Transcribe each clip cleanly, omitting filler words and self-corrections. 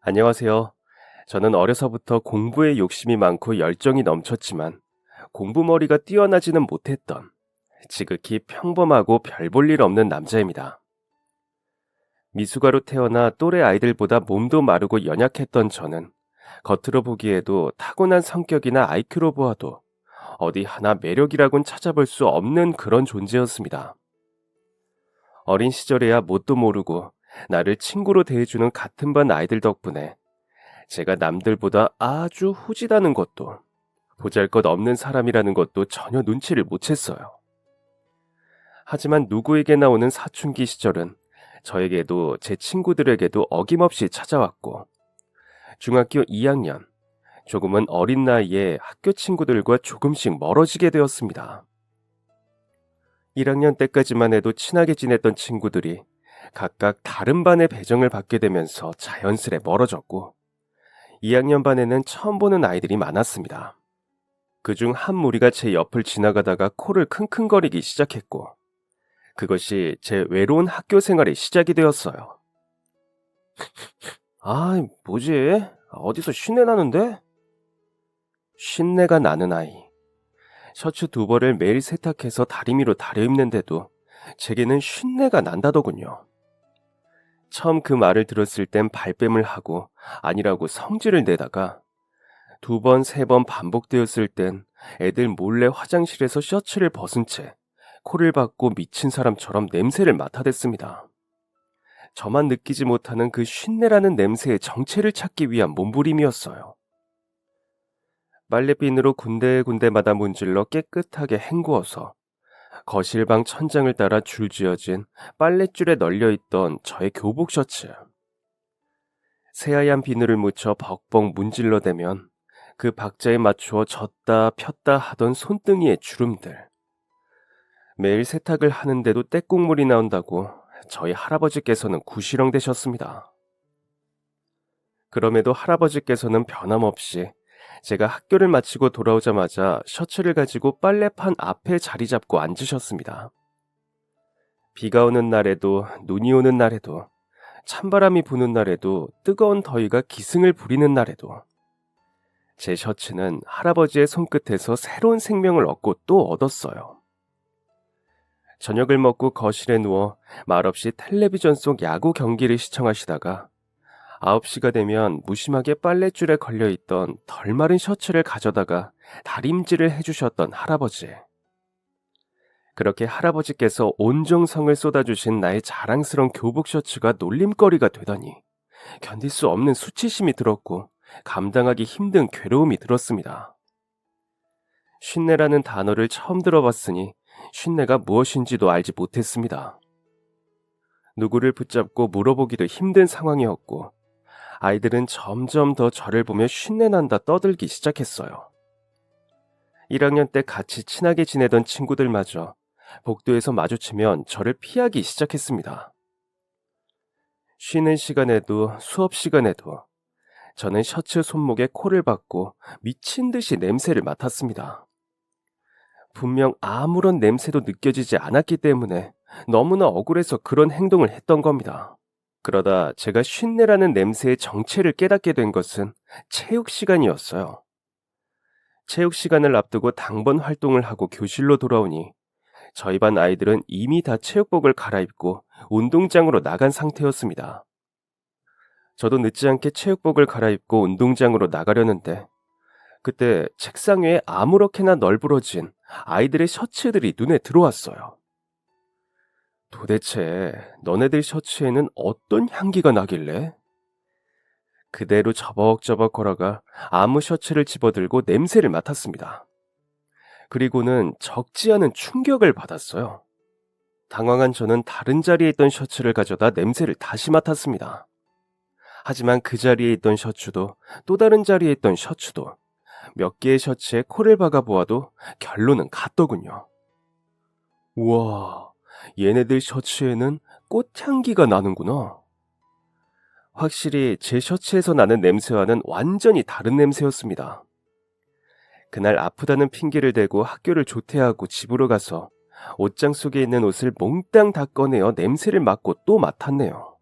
안녕하세요. 저는 어려서부터 공부에 욕심이 많고 열정이 넘쳤지만 공부머리가 뛰어나지는 못했던 지극히 평범하고 별 볼 일 없는 남자입니다. 미숙아로 태어나 또래 아이들보다 몸도 마르고 연약했던 저는 겉으로 보기에도 타고난 성격이나 IQ로 보아도 어디 하나 매력이라곤 찾아볼 수 없는 그런 존재였습니다. 어린 시절에야 뭣도 모르고 나를 친구로 대해주는 같은 반 아이들 덕분에 제가 남들보다 아주 후지다는 것도 보잘것없는 사람이라는 것도 전혀 눈치를 못 챘어요. 하지만 누구에게나 오는 사춘기 시절은 저에게도 제 친구들에게도 어김없이 찾아왔고 중학교 2학년, 조금은 어린 나이에 학교 친구들과 조금씩 멀어지게 되었습니다. 1학년 때까지만 해도 친하게 지냈던 친구들이 각각 다른 반에 배정을 받게 되면서 자연스레 멀어졌고 2학년 반에는 처음 보는 아이들이 많았습니다. 그중 한 무리가 제 옆을 지나가다가 코를 킁킁거리기 시작했고 그것이 제 외로운 학교 생활의 시작이 되었어요. 아, 뭐지? 어디서 쉰내 나는데? 쉰내가 나는 아이. 셔츠 두 벌을 매일 세탁해서 다리미로 다려입는데도 제게는 쉰내가 난다더군요. 처음 그 말을 들었을 땐 발뺌을 하고 아니라고 성질을 내다가 두 번, 세 번 반복되었을 땐 애들 몰래 화장실에서 셔츠를 벗은 채 코를 박고 미친 사람처럼 냄새를 맡아댔습니다. 저만 느끼지 못하는 그 쉰내라는 냄새의 정체를 찾기 위한 몸부림이었어요. 빨래비누로 군데군데마다 문질러 깨끗하게 헹구어서 거실방 천장을 따라 줄지어진 빨랫줄에 널려있던 저의 교복 셔츠. 새하얀 비누를 묻혀 벅벅 문질러대면 그 박자에 맞추어 졌다 폈다 하던 손등이의 주름들. 매일 세탁을 하는데도 때국물이 나온다고 저희 할아버지께서는 구시렁대셨습니다. 그럼에도 할아버지께서는 변함없이 제가 학교를 마치고 돌아오자마자 셔츠를 가지고 빨래판 앞에 자리 잡고 앉으셨습니다. 비가 오는 날에도 눈이 오는 날에도 찬바람이 부는 날에도 뜨거운 더위가 기승을 부리는 날에도 제 셔츠는 할아버지의 손끝에서 새로운 생명을 얻고 또 얻었어요. 저녁을 먹고 거실에 누워 말없이 텔레비전 속 야구 경기를 시청하시다가 9시가 되면 무심하게 빨랫줄에 걸려있던 덜 마른 셔츠를 가져다가 다림질을 해주셨던 할아버지. 그렇게 할아버지께서 온 정성을 쏟아주신 나의 자랑스러운 교복 셔츠가 놀림거리가 되더니 견딜 수 없는 수치심이 들었고 감당하기 힘든 괴로움이 들었습니다. 쉰내라는 단어를 처음 들어봤으니 쉰내가 무엇인지도 알지 못했습니다. 누구를 붙잡고 물어보기도 힘든 상황이었고 아이들은 점점 더 저를 보며 쉰내난다 떠들기 시작했어요. 1학년 때 같이 친하게 지내던 친구들마저 복도에서 마주치면 저를 피하기 시작했습니다. 쉬는 시간에도 수업 시간에도 저는 셔츠 손목에 코를 박고 미친 듯이 냄새를 맡았습니다. 분명 아무런 냄새도 느껴지지 않았기 때문에 너무나 억울해서 그런 행동을 했던 겁니다. 그러다 제가 쉰내라는 냄새의 정체를 깨닫게 된 것은 체육 시간이었어요. 체육 시간을 앞두고 당번 활동을 하고 교실로 돌아오니 저희 반 아이들은 이미 다 체육복을 갈아입고 운동장으로 나간 상태였습니다. 저도 늦지 않게 체육복을 갈아입고 운동장으로 나가려는데 그때 책상 위에 아무렇게나 널브러진 아이들의 셔츠들이 눈에 들어왔어요. 도대체 너네들 셔츠에는 어떤 향기가 나길래? 그대로 저벅저벅 걸어가 아무 셔츠를 집어들고 냄새를 맡았습니다. 그리고는 적지 않은 충격을 받았어요. 당황한 저는 다른 자리에 있던 셔츠를 가져다 냄새를 다시 맡았습니다. 하지만 그 자리에 있던 셔츠도 또 다른 자리에 있던 셔츠도 몇 개의 셔츠에 코를 박아보아도 결론은 같더군요. 우와, 얘네들 셔츠에는 꽃향기가 나는구나. 확실히 제 셔츠에서 나는 냄새와는 완전히 다른 냄새였습니다. 그날 아프다는 핑계를 대고 학교를 조퇴하고 집으로 가서 옷장 속에 있는 옷을 몽땅 다 꺼내어 냄새를 맡고 또 맡았네요.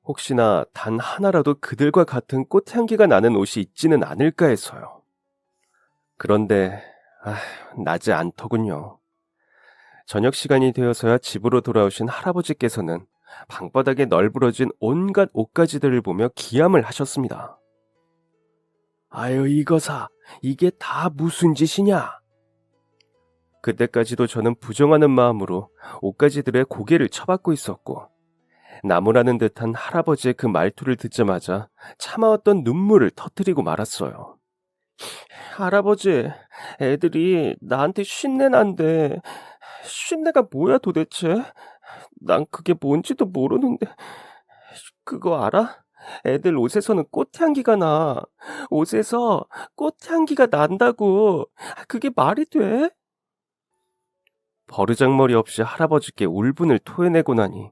혹시나 단 하나라도 그들과 같은 꽃향기가 나는 옷이 있지는 않을까 해서요. 그런데 나지 않더군요. 저녁 시간이 되어서야 집으로 돌아오신 할아버지께서는 방바닥에 널브러진 온갖 옷가지들을 보며 기함을 하셨습니다. 아유, 이거사, 이게 다 무슨 짓이냐? 그때까지도 저는 부정하는 마음으로 옷가지들의 고개를 쳐박고 있었고, 나무라는 듯한 할아버지의 그 말투를 듣자마자 참아왔던 눈물을 터뜨리고 말았어요. 할아버지, 애들이 나한테 쉰내 난대. 쉰내가 뭐야 도대체? 난 그게 뭔지도 모르는데. 그거 알아? 애들 옷에서는 꽃향기가 나. 옷에서 꽃향기가 난다고. 그게 말이 돼? 버르장머리 없이 할아버지께 울분을 토해내고 나니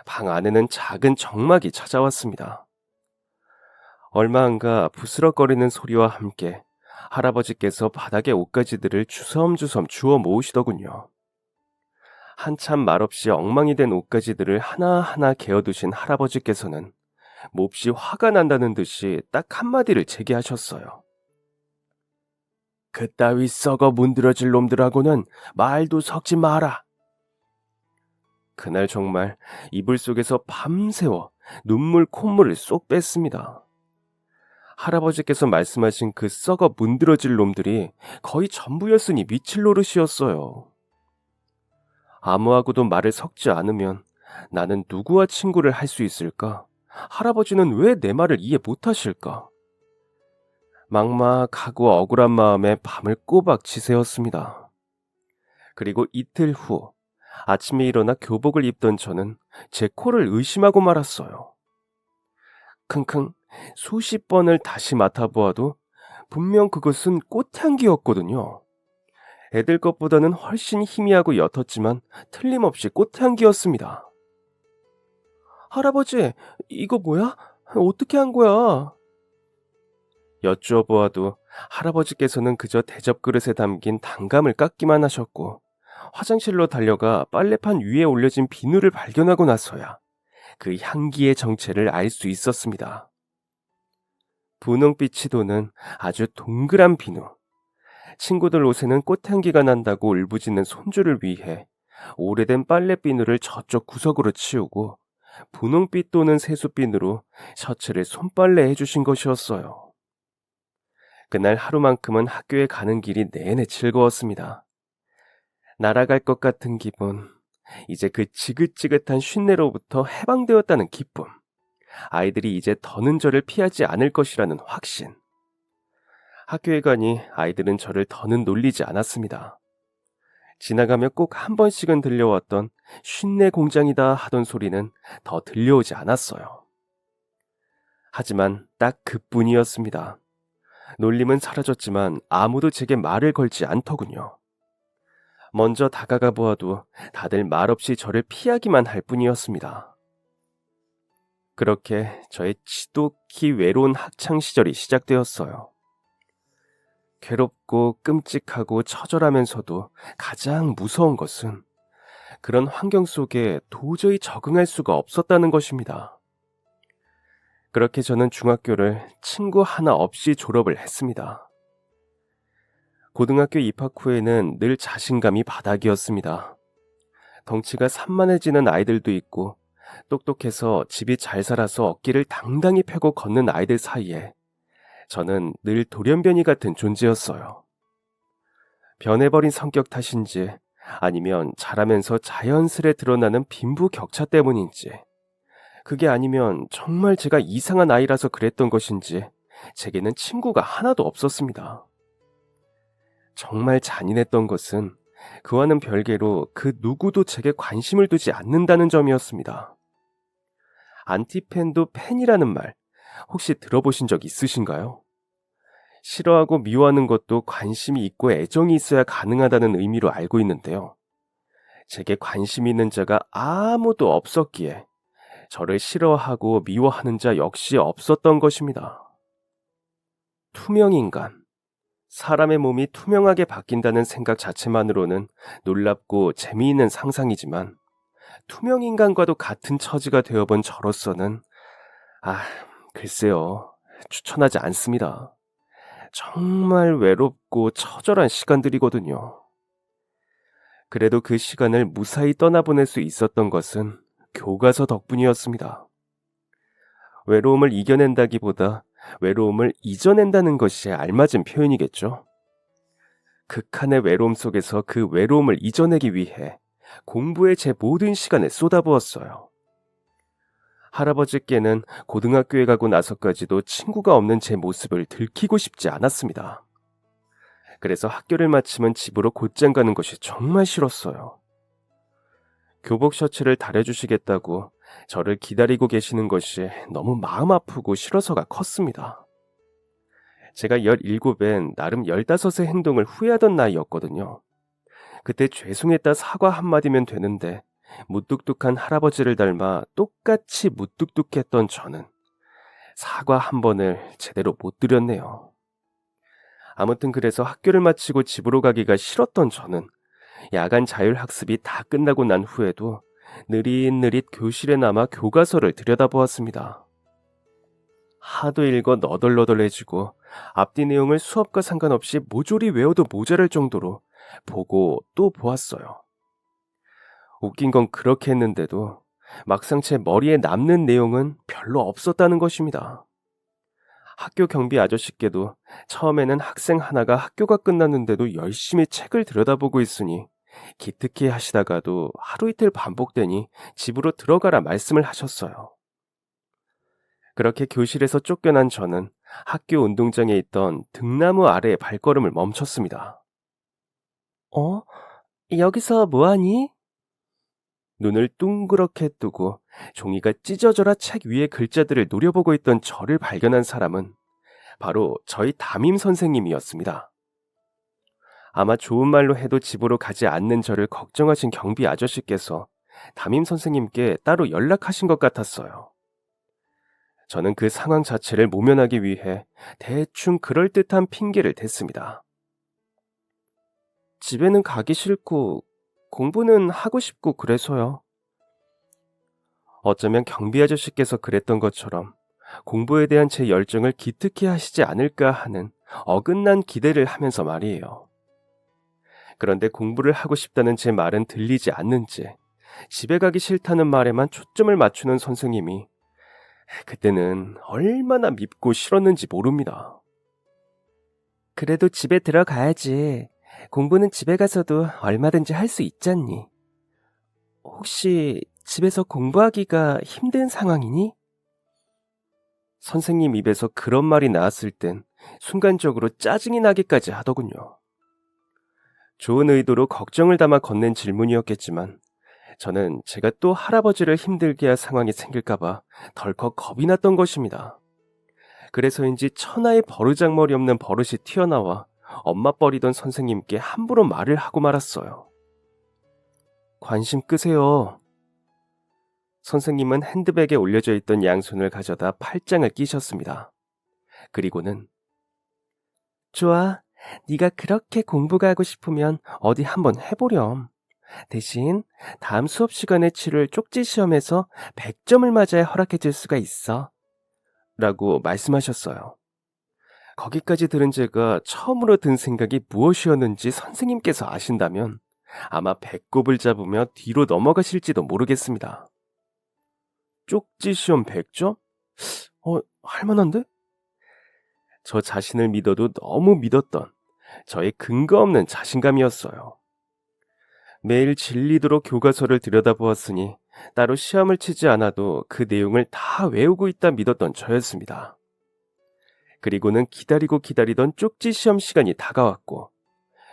방 안에는 작은 정막이 찾아왔습니다. 얼마 안가 부스럭거리는 소리와 함께 할아버지께서 바닥에 옷가지들을 주섬주섬 주워 모으시더군요. 한참 말없이 엉망이 된 옷가지들을 하나하나 개어두신 할아버지께서는 몹시 화가 난다는 듯이 딱 한마디를 제기하셨어요. 그따위 썩어 문드러질 놈들하고는 말도 섞지 마라. 그날 정말 이불 속에서 밤새워 눈물 콧물을 쏙 뺐습니다. 할아버지께서 말씀하신 그 썩어 문드러질 놈들이 거의 전부였으니 미칠 노릇이었어요. 아무하고도 말을 섞지 않으면 나는 누구와 친구를 할 수 있을까? 할아버지는 왜 내 말을 이해 못하실까? 막막하고 억울한 마음에 밤을 꼬박 지새웠습니다. 그리고 이틀 후 아침에 일어나 교복을 입던 저는 제 코를 의심하고 말았어요. 킁킁 수십 번을 다시 맡아보아도 분명 그것은 꽃향기였거든요. 애들 것보다는 훨씬 희미하고 옅었지만 틀림없이 꽃향기였습니다. 할아버지, 이거 뭐야? 어떻게 한 거야? 여쭈어 보아도 할아버지께서는 그저 대접그릇에 담긴 단감을 깎기만 하셨고 화장실로 달려가 빨래판 위에 올려진 비누를 발견하고 나서야 그 향기의 정체를 알 수 있었습니다. 분홍빛이 도는 아주 동그란 비누. 친구들 옷에는 꽃향기가 난다고 울부짖는 손주를 위해 오래된 빨래비누를 저쪽 구석으로 치우고 분홍빛 도는 세숫비누로 셔츠를 손빨래 해주신 것이었어요. 그날 하루만큼은 학교에 가는 길이 내내 즐거웠습니다. 날아갈 것 같은 기분, 이제 그 지긋지긋한 쉰내로부터 해방되었다는 기쁨, 아이들이 이제 더는 저를 피하지 않을 것이라는 확신. 학교에 가니 아이들은 저를 더는 놀리지 않았습니다. 지나가며 꼭 한 번씩은 들려왔던 쉰내 공장이다 하던 소리는 더 들려오지 않았어요. 하지만 딱 그뿐이었습니다. 놀림은 사라졌지만 아무도 제게 말을 걸지 않더군요. 먼저 다가가 보아도 다들 말없이 저를 피하기만 할 뿐이었습니다. 그렇게 저의 지독히 외로운 학창시절이 시작되었어요. 괴롭고 끔찍하고 처절하면서도 가장 무서운 것은 그런 환경 속에 도저히 적응할 수가 없었다는 것입니다. 그렇게 저는 중학교를 친구 하나 없이 졸업을 했습니다. 고등학교 입학 후에는 늘 자신감이 바닥이었습니다. 덩치가 산만해지는 아이들도 있고 똑똑해서 집이 잘 살아서 어깨를 당당히 펴고 걷는 아이들 사이에 저는 늘 돌연변이 같은 존재였어요. 변해버린 성격 탓인지 아니면 자라면서 자연스레 드러나는 빈부격차 때문인지 그게 아니면 정말 제가 이상한 아이라서 그랬던 것인지 제게는 친구가 하나도 없었습니다. 정말 잔인했던 것은 그와는 별개로 그 누구도 제게 관심을 두지 않는다는 점이었습니다. 안티팬도 팬이라는 말 혹시 들어보신 적 있으신가요? 싫어하고 미워하는 것도 관심이 있고 애정이 있어야 가능하다는 의미로 알고 있는데요. 제게 관심 있는 자가 아무도 없었기에 저를 싫어하고 미워하는 자 역시 없었던 것입니다. 투명인간. 사람의 몸이 투명하게 바뀐다는 생각 자체만으로는 놀랍고 재미있는 상상이지만 투명인간과도 같은 처지가 되어본 저로서는 아, 글쎄요. 추천하지 않습니다. 정말 외롭고 처절한 시간들이거든요. 그래도 그 시간을 무사히 떠나보낼 수 있었던 것은 교과서 덕분이었습니다. 외로움을 이겨낸다기보다 외로움을 잊어낸다는 것이 알맞은 표현이겠죠. 극한의 외로움 속에서 그 외로움을 잊어내기 위해 공부에 제 모든 시간을 쏟아부었어요. 할아버지께는 고등학교에 가고 나서까지도 친구가 없는 제 모습을 들키고 싶지 않았습니다. 그래서 학교를 마치면 집으로 곧장 가는 것이 정말 싫었어요. 교복 셔츠를 다려주시겠다고 저를 기다리고 계시는 것이 너무 마음 아프고 싫어서가 컸습니다. 제가 17엔 나름 15의 행동을 후회하던 나이였거든요. 그때 죄송했다 사과 한마디면 되는데 무뚝뚝한 할아버지를 닮아 똑같이 무뚝뚝했던 저는 사과 한 번을 제대로 못 드렸네요. 아무튼 그래서 학교를 마치고 집으로 가기가 싫었던 저는 야간 자율학습이 다 끝나고 난 후에도 느릿느릿 교실에 남아 교과서를 들여다보았습니다. 하도 읽어 너덜너덜해지고 앞뒤 내용을 수업과 상관없이 모조리 외워도 모자랄 정도로 보고 또 보았어요. 웃긴 건 그렇게 했는데도 막상 제 머리에 남는 내용은 별로 없었다는 것입니다. 학교 경비 아저씨께도 처음에는 학생 하나가 학교가 끝났는데도 열심히 책을 들여다보고 있으니 기특해 하시다가도 하루 이틀 반복되니 집으로 들어가라 말씀을 하셨어요. 그렇게 교실에서 쫓겨난 저는 학교 운동장에 있던 등나무 아래에 발걸음을 멈췄습니다. 어? 여기서 뭐하니? 눈을 둥그렇게 뜨고 종이가 찢어져라 책 위의 글자들을 노려보고 있던 저를 발견한 사람은 바로 저희 담임 선생님이었습니다. 아마 좋은 말로 해도 집으로 가지 않는 저를 걱정하신 경비 아저씨께서 담임 선생님께 따로 연락하신 것 같았어요. 저는 그 상황 자체를 모면하기 위해 대충 그럴듯한 핑계를 댔습니다. 집에는 가기 싫고 공부는 하고 싶고 그래서요. 어쩌면 경비 아저씨께서 그랬던 것처럼 공부에 대한 제 열정을 기특해 하시지 않을까 하는 어긋난 기대를 하면서 말이에요. 그런데 공부를 하고 싶다는 제 말은 들리지 않는지 집에 가기 싫다는 말에만 초점을 맞추는 선생님이 그때는 얼마나 밉고 싫었는지 모릅니다. 그래도 집에 들어가야지. 공부는 집에 가서도 얼마든지 할 수 있잖니. 혹시 집에서 공부하기가 힘든 상황이니? 선생님 입에서 그런 말이 나왔을 땐 순간적으로 짜증이 나기까지 하더군요. 좋은 의도로 걱정을 담아 건넨 질문이었겠지만 저는 제가 또 할아버지를 힘들게 할 상황이 생길까봐 덜컥 겁이 났던 것입니다. 그래서인지 천하의 버르장머리 없는 버릇이 튀어나와 엄마 뻘이던 선생님께 함부로 말을 하고 말았어요. 관심 끄세요. 선생님은 핸드백에 올려져 있던 양손을 가져다 팔짱을 끼셨습니다. 그리고는 좋아, 네가 그렇게 공부가 하고 싶으면 어디 한번 해보렴. 대신 다음 수업 시간에 치를 쪽지 시험에서 100점을 맞아야 허락해 줄 수가 있어. 라고 말씀하셨어요. 거기까지 들은 제가 처음으로 든 생각이 무엇이었는지 선생님께서 아신다면 아마 배꼽을 잡으며 뒤로 넘어가실지도 모르겠습니다. 쪽지 시험 100점? 할만한데? 저 자신을 믿어도 너무 믿었던 저의 근거 없는 자신감이었어요. 매일 진리도록 교과서를 들여다보았으니 따로 시험을 치지 않아도 그 내용을 다 외우고 있다 믿었던 저였습니다. 그리고는 기다리고 기다리던 쪽지 시험 시간이 다가왔고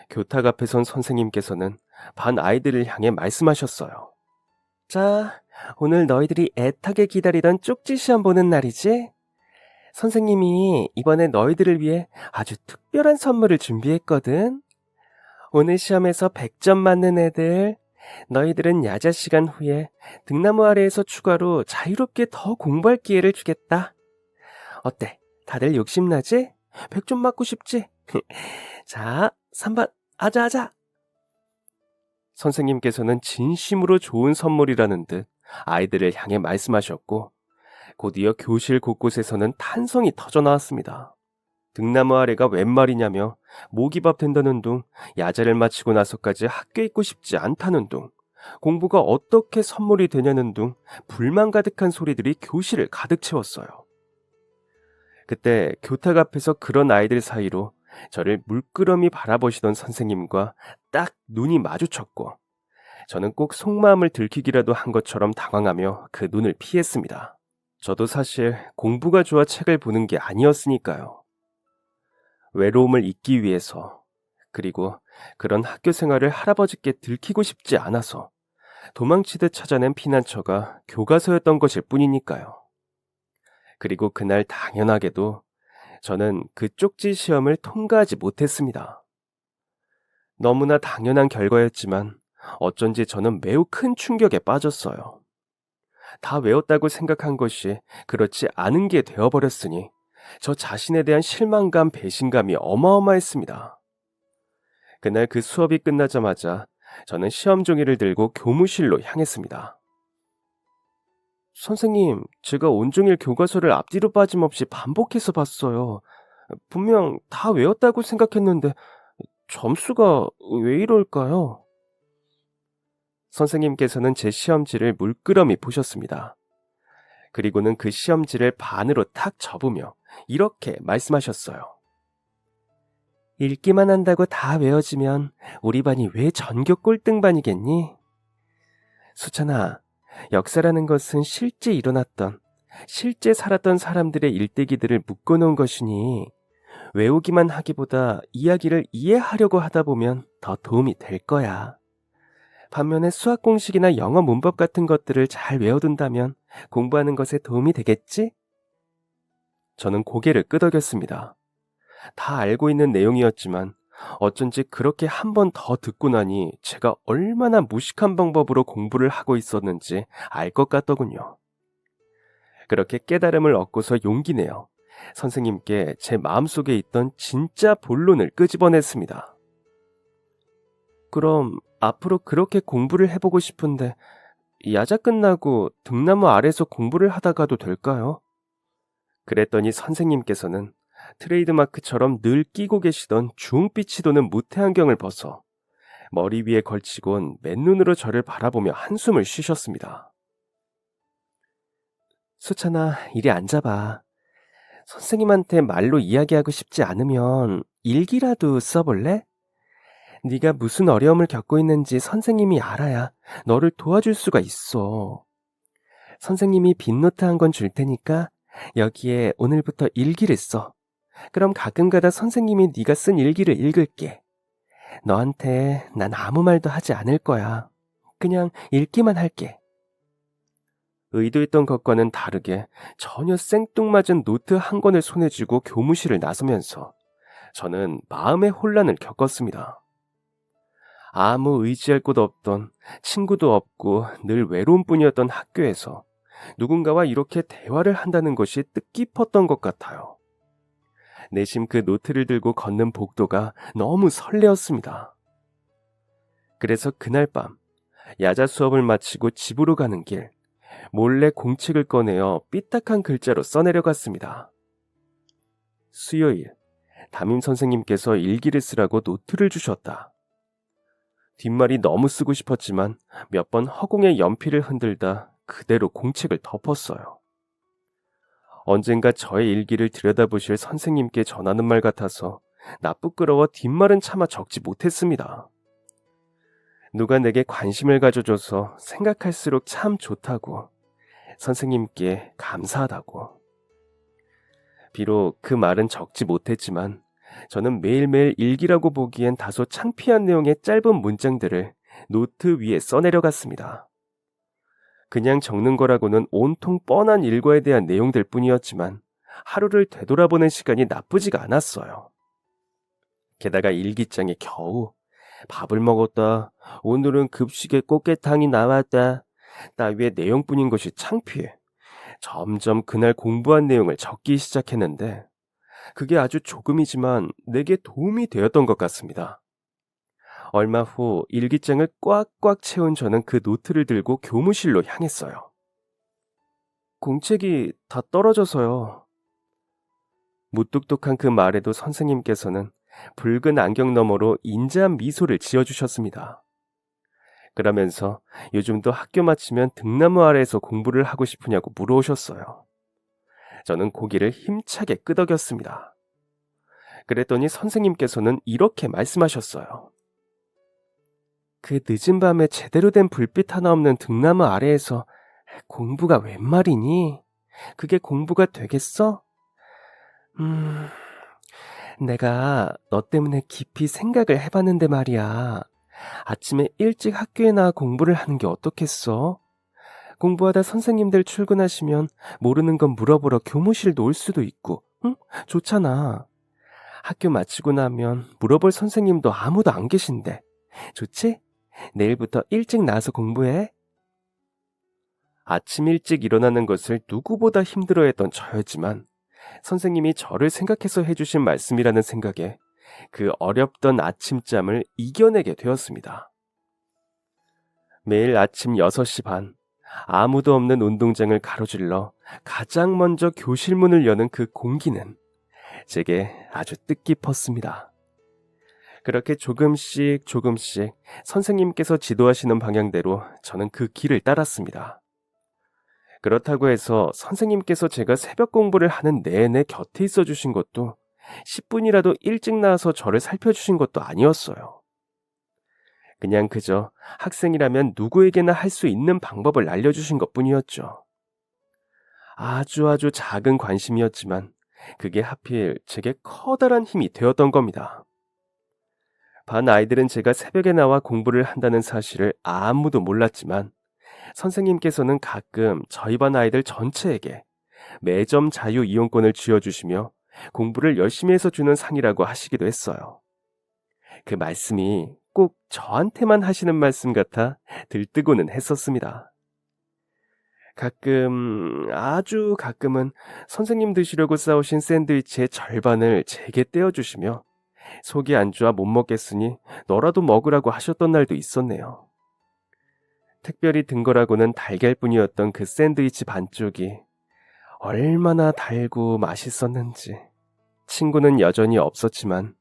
교탁 앞에 선 선생님께서는 반 아이들을 향해 말씀하셨어요. 자, 오늘 너희들이 애타게 기다리던 쪽지 시험 보는 날이지? 선생님이 이번에 너희들을 위해 아주 특별한 선물을 준비했거든. 오늘 시험에서 100점 맞는 애들, 너희들은 야자 시간 후에 등나무 아래에서 추가로 자유롭게 더 공부할 기회를 주겠다. 어때? 다들 욕심나지? 100점 맞고 싶지? 자, 3번, 아자아자. 선생님께서는 진심으로 좋은 선물이라는 듯 아이들을 향해 말씀하셨고 곧이어 교실 곳곳에서는 탄성이 터져 나왔습니다. 등나무 아래가 웬 말이냐며 모기밥 된다는 둥, 야자를 마치고 나서까지 학교에 있고 싶지 않다는 둥, 공부가 어떻게 선물이 되냐는 둥 불만 가득한 소리들이 교실을 가득 채웠어요. 그때 교탁 앞에서 그런 아이들 사이로 저를 물끄러미 바라보시던 선생님과 딱 눈이 마주쳤고 저는 꼭 속마음을 들키기라도 한 것처럼 당황하며 그 눈을 피했습니다. 저도 사실 공부가 좋아 책을 보는 게 아니었으니까요. 외로움을 잊기 위해서, 그리고 그런 학교 생활을 할아버지께 들키고 싶지 않아서 도망치듯 찾아낸 피난처가 교과서였던 것일 뿐이니까요. 그리고 그날 당연하게도 저는 그 쪽지 시험을 통과하지 못했습니다. 너무나 당연한 결과였지만 어쩐지 저는 매우 큰 충격에 빠졌어요. 다 외웠다고 생각한 것이 그렇지 않은 게 되어버렸으니 저 자신에 대한 실망감, 배신감이 어마어마했습니다. 그날 그 수업이 끝나자마자 저는 시험 종이를 들고 교무실로 향했습니다. 선생님, 제가 온종일 교과서를 앞뒤로 빠짐없이 반복해서 봤어요. 분명 다 외웠다고 생각했는데 점수가 왜 이럴까요? 선생님께서는 제 시험지를 물끄러미 보셨습니다. 그리고는 그 시험지를 반으로 탁 접으며 이렇게 말씀하셨어요. 읽기만 한다고 다 외워지면 우리 반이 왜 전교 꼴등반이겠니? 수찬아, 역사라는 것은 실제 일어났던, 실제 살았던 사람들의 일대기들을 묶어놓은 것이니 외우기만 하기보다 이야기를 이해하려고 하다 보면 더 도움이 될 거야. 반면에 수학 공식이나 영어 문법 같은 것들을 잘 외워둔다면 공부하는 것에 도움이 되겠지? 저는 고개를 끄덕였습니다. 다 알고 있는 내용이었지만 어쩐지 그렇게 한 번 더 듣고 나니 제가 얼마나 무식한 방법으로 공부를 하고 있었는지 알 것 같더군요. 그렇게 깨달음을 얻고서 용기 내어 선생님께 제 마음속에 있던 진짜 본론을 끄집어냈습니다. 그럼 앞으로 그렇게 공부를 해보고 싶은데 야자 끝나고 등나무 아래서 공부를 하다가도 될까요? 그랬더니 선생님께서는 트레이드마크처럼 늘 끼고 계시던 주홍빛이 도는 무태안경을 벗어 머리 위에 걸치곤 맨눈으로 저를 바라보며 한숨을 쉬셨습니다. 수찬아, 이리 앉아봐. 선생님한테 말로 이야기하고 싶지 않으면 일기라도 써볼래? 네가 무슨 어려움을 겪고 있는지 선생님이 알아야 너를 도와줄 수가 있어. 선생님이 빈노트 한 권 줄 테니까 여기에 오늘부터 일기를 써. 그럼 가끔가다 선생님이 네가 쓴 일기를 읽을게. 너한테 난 아무 말도 하지 않을 거야. 그냥 읽기만 할게. 의도했던 것과는 다르게 전혀 생뚱맞은 노트 한 권을 손에 쥐고 교무실을 나서면서 저는 마음의 혼란을 겪었습니다. 아무 의지할 곳 없던, 친구도 없고 늘 외로운 뿐이었던 학교에서 누군가와 이렇게 대화를 한다는 것이 뜻깊었던 것 같아요. 내심 그 노트를 들고 걷는 복도가 너무 설레었습니다. 그래서 그날 밤 야자 수업을 마치고 집으로 가는 길, 몰래 공책을 꺼내어 삐딱한 글자로 써내려갔습니다. 수요일, 담임 선생님께서 일기를 쓰라고 노트를 주셨다. 뒷말이 너무 쓰고 싶었지만 몇 번 허공에 연필을 흔들다 그대로 공책을 덮었어요. 언젠가 저의 일기를 들여다보실 선생님께 전하는 말 같아서 나쁘끄러워 뒷말은 차마 적지 못했습니다. 누가 내게 관심을 가져줘서 생각할수록 참 좋다고, 선생님께 감사하다고. 비록 그 말은 적지 못했지만 저는 매일매일 일기라고 보기엔 다소 창피한 내용의 짧은 문장들을 노트 위에 써내려갔습니다. 그냥 적는 거라고는 온통 뻔한 일과에 대한 내용들 뿐이었지만 하루를 되돌아보는 시간이 나쁘지가 않았어요. 게다가 일기장에 겨우 밥을 먹었다, 오늘은 급식에 꽃게탕이 나왔다 따위의 내용뿐인 것이 창피해 점점 그날 공부한 내용을 적기 시작했는데 그게 아주 조금이지만 내게 도움이 되었던 것 같습니다. 얼마 후 일기장을 꽉꽉 채운 저는 그 노트를 들고 교무실로 향했어요. 공책이 다 떨어져서요. 무뚝뚝한 그 말에도 선생님께서는 붉은 안경 너머로 인자한 미소를 지어주셨습니다. 그러면서 요즘도 학교 마치면 등나무 아래에서 공부를 하고 싶으냐고 물어오셨어요. 저는 고개를 힘차게 끄덕였습니다. 그랬더니 선생님께서는 이렇게 말씀하셨어요. 그 늦은 밤에 제대로 된 불빛 하나 없는 등나무 아래에서 공부가 웬 말이니? 그게 공부가 되겠어? 음, 내가 너 때문에 깊이 생각을 해봤는데 말이야. 아침에 일찍 학교에 나와 공부를 하는 게 어떻겠어? 공부하다 선생님들 출근하시면 모르는 건 물어보러 교무실도 올 수도 있고, 응? 좋잖아. 학교 마치고 나면 물어볼 선생님도 아무도 안 계신데. 좋지? 내일부터 일찍 나와서 공부해. 아침 일찍 일어나는 것을 누구보다 힘들어했던 저였지만 선생님이 저를 생각해서 해주신 말씀이라는 생각에 그 어렵던 아침잠을 이겨내게 되었습니다. 매일 아침 6시 반, 아무도 없는 운동장을 가로질러 가장 먼저 교실 문을 여는 그 공기는 제게 아주 뜻깊었습니다. 그렇게 조금씩 선생님께서 지도하시는 방향대로 저는 그 길을 따랐습니다. 그렇다고 해서 선생님께서 제가 새벽 공부를 하는 내내 곁에 있어 주신 것도 10분이라도 일찍 나와서 저를 살펴주신 것도 아니었어요. 그냥 그저 학생이라면 누구에게나 할 수 있는 방법을 알려주신 것뿐이었죠. 아주 작은 관심이었지만 그게 하필 제게 커다란 힘이 되었던 겁니다. 반 아이들은 제가 새벽에 나와 공부를 한다는 사실을 아무도 몰랐지만 선생님께서는 가끔 저희 반 아이들 전체에게 매점 자유 이용권을 쥐어주시며 공부를 열심히 해서 주는 상이라고 하시기도 했어요. 그 말씀이 꼭 저한테만 하시는 말씀 같아 들뜨고는 했었습니다. 아주 가끔은 선생님 드시려고 싸오신 샌드위치의 절반을 제게 떼어주시며 속이 안 좋아 못 먹겠으니 너라도 먹으라고 하셨던 날도 있었네요. 특별히 든 거라고는 달걀뿐이었던 그 샌드위치 반쪽이 얼마나 달고 맛있었는지. 친구는 여전히 없었지만